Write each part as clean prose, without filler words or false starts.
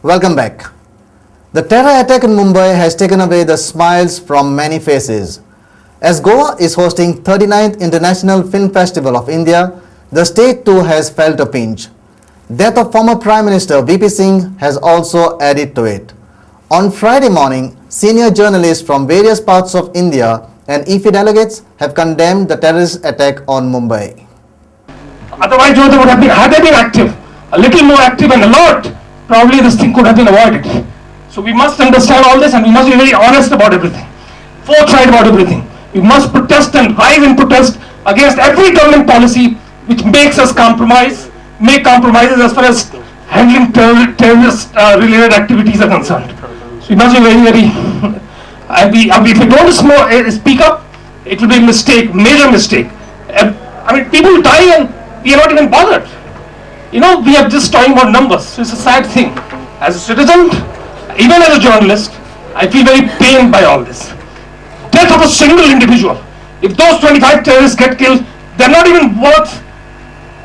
Welcome back. The terror attack in Mumbai has taken away the smiles from many faces. As Goa is hosting 39th International Film Festival of India, the state too has felt a pinch. Death of former Prime Minister VP Singh has also added to it. On Friday morning, senior journalists from various parts of India and IFFI delegates have condemned the terrorist attack on Mumbai. Otherwise, they would have been, had they been active, a little more active and alert, probably this thing could have been avoided. So we must understand all this and we must be very honest about everything, forthright about everything. We must protest and rise in protest against every government policy which makes us make compromises as far as handling terrorist related activities are concerned. So we must be very, if we don't speak up, it will be a mistake, major mistake. I mean, people die and we are not even bothered. You know, we are just talking about numbers. So it's a sad thing. As a citizen, even as a journalist, I feel very pained by all this. Death of a single individual. If those 25 terrorists get killed, they're not even worth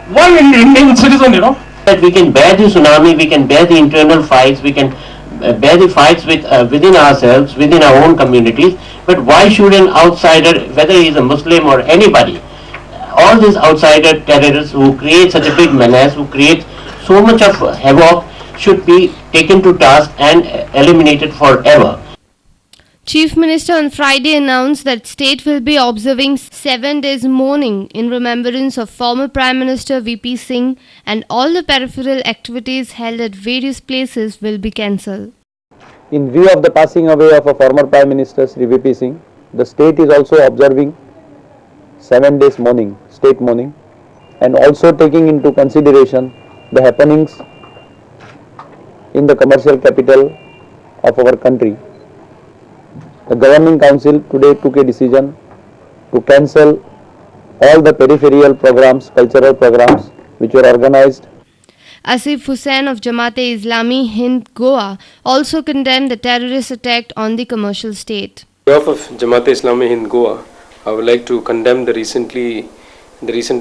one Indian citizen, you know. That we can bear the tsunami, we can bear the internal fights, we can bear the fights within ourselves, within our own communities. But why should an outsider, whether he's a Muslim or anybody, all these outsider terrorists who create such a big menace, who create so much of havoc, should be taken to task and eliminated forever. Chief Minister on Friday announced that state will be observing 7 days mourning in remembrance of former Prime Minister VP Singh, and all the peripheral activities held at various places will be cancelled. In view of the passing away of a former Prime Minister Sri VP Singh, the state is also observing 7 days mourning, state mourning, and also taking into consideration the happenings in the commercial capital of our country. The Governing Council today took a decision to cancel all the peripheral programs, cultural programs which were organized. Asif Hussain of Jamaat-e-Islami Hind Goa also condemned the terrorist attack on the commercial state. On behalf of Jamaat-e-Islami Hind Goa, I would like to condemn the recent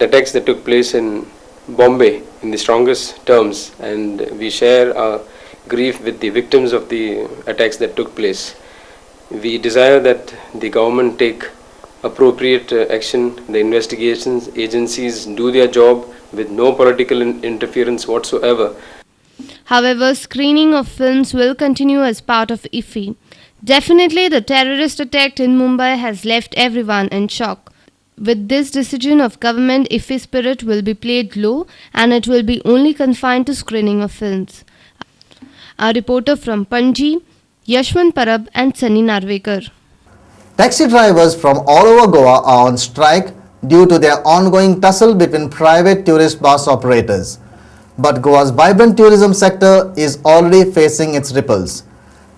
attacks that took place in Bombay in the strongest terms, and we share our grief with the victims of the attacks that took place. We desire that the government take appropriate action, the investigations agencies do their job with no political interference whatsoever. However, screening of films will continue as part of IFFI. Definitely, the terrorist attack in Mumbai has left everyone in shock. With this decision of government, IFFI spirit will be played low and it will be only confined to screening of films. Our reporter from Panji, Yashwant Parab and Sunny Narvekar. Taxi drivers from all over Goa are on strike due to their ongoing tussle between private tourist bus operators. But Goa's vibrant tourism sector is already facing its ripples.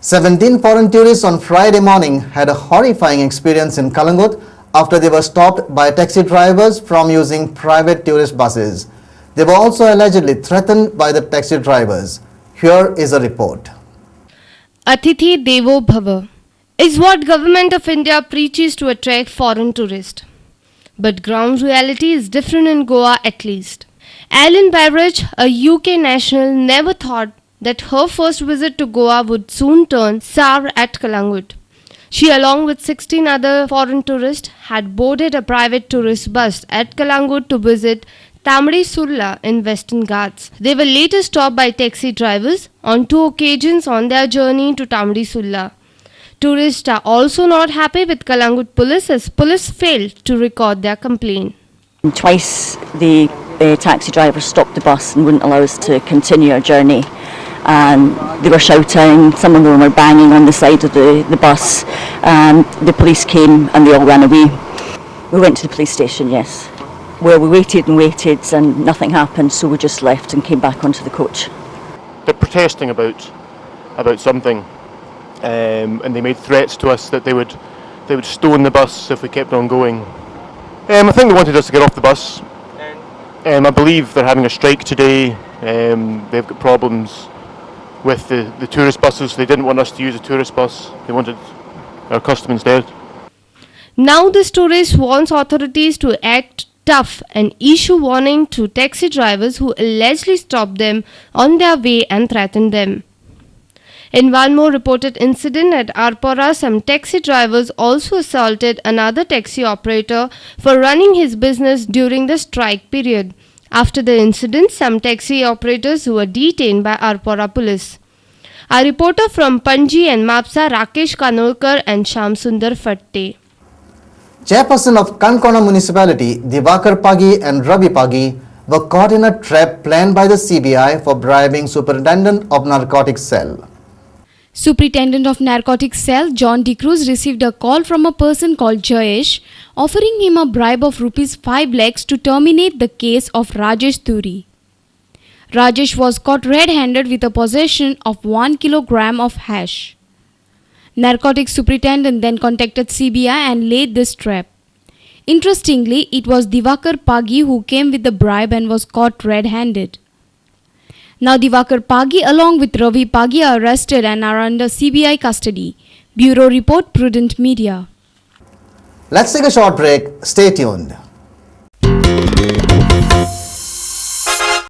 17 foreign tourists on Friday morning had a horrifying experience in Kalangut after they were stopped by taxi drivers from using private tourist buses. They were also allegedly threatened by the taxi drivers. Here is a report. Atithi Devo Bhava is what Government of India preaches to attract foreign tourists. But ground reality is different in Goa at least. Ellen Beveridge, a UK national, never thought that her first visit to Goa would soon turn sour at Kalangut. She, along with 16 other foreign tourists, had boarded a private tourist bus at Kalangut to visit Tamdi Sulla in Western Ghats. They were later stopped by taxi drivers on 2 occasions on their journey to Tamdi Sulla. Tourists are also not happy with Kalangut police as police failed to record their complaint. Twice the taxi drivers stopped the bus and wouldn't allow us to continue our journey. And they were shouting, some of them were banging on the side of the bus. The police came and they all ran away. We went to the police station, yes, where we waited and waited and nothing happened, so we just left and came back onto the coach. They're protesting about something, and they made threats to us that they would stone the bus if we kept on going. I think they wanted us to get off the bus. I believe they're having a strike today. They've got problems with the tourist buses. They didn't want us to use a tourist bus. They wanted our customers dead. Now the tourist wants authorities to act tough and issue warning to taxi drivers who allegedly stopped them on their way and threatened them. In one more reported incident at Arpora, some taxi drivers also assaulted another taxi operator for running his business during the strike period. After the incident, some taxi operators were detained by Arpora police. Our reporter from Panji and Mapsa, Rakesh Kanolkar and Shamsundar Fatte. Chairperson of Kankona Municipality, Divakar Pagi and Ravi Pagi, were caught in a trap planned by the CBI for bribing Superintendent of Narcotics Cell. Superintendent of Narcotics Cell John De Cruz received a call from a person called Jayesh offering him a bribe of rupees 5 lakhs to terminate the case of Rajesh Turi. Rajesh was caught red-handed with a possession of 1 kilogram of hash. Narcotics Superintendent then contacted CBI and laid this trap. Interestingly, it was Divakar Pagi who came with the bribe and was caught red-handed. Now Divakar Pagi along with Ravi Pagi are arrested and are under CBI custody. Bureau Report, Prudent Media. Let's take a short break. Stay tuned.